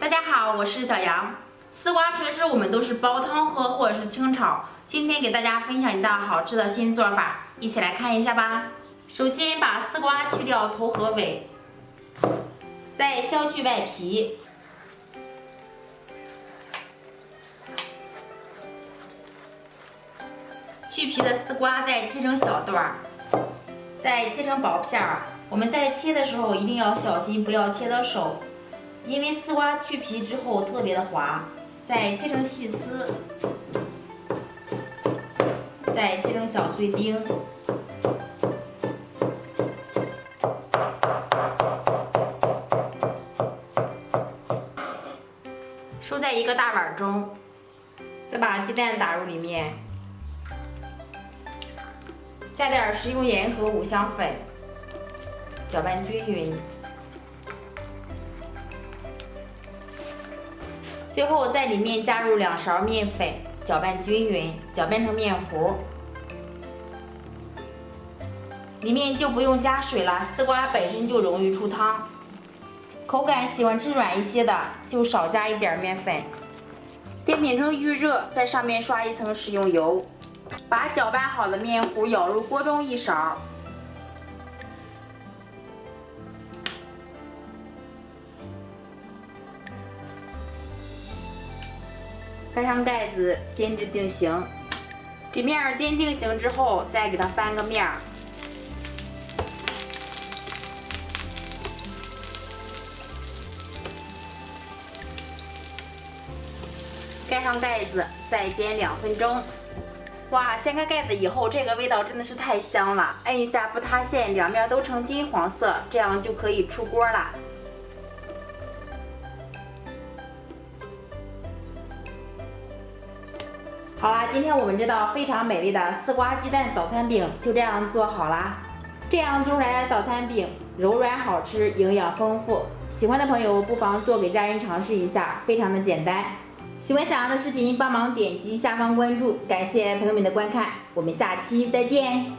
大家好，我是小杨。丝瓜平时我们都是煲汤喝或者是清炒，今天给大家分享一道好吃的新做法，一起来看一下吧。首先把丝瓜去掉头和尾，再削去外皮。去皮的丝瓜再切成小段，再切成薄片儿。我们在切的时候一定要小心，不要切到手。因为丝瓜去皮之后特别的滑，再切成细丝，再切成小碎丁，收在一个大碗中，再把鸡蛋打入里面，加点食用盐和五香粉，搅拌均匀。最后在里面加入2勺面粉，搅拌均匀，搅拌成面糊。里面就不用加水了，丝瓜本身就容易出汤。口感喜欢吃软一些的，就少加一点面粉。电饼铛预热，在上面刷一层食用油，把搅拌好的面糊舀入锅中1勺。盖上盖子，煎至定型。底面煎定型之后，再给它翻个面儿。盖上盖子，再煎2分钟。哇，掀开盖子以后，这个味道真的是太香了！摁一下不塌陷，两面都呈金黄色，这样就可以出锅啦。好啦，今天我们这道非常美味的丝瓜鸡蛋早餐饼就这样做好啦。这样做出来的早餐饼柔软好吃，营养丰富。喜欢的朋友不妨做给家人尝试一下，非常的简单。喜欢小杨的视频，帮忙点击下方关注，感谢朋友们的观看，我们下期再见。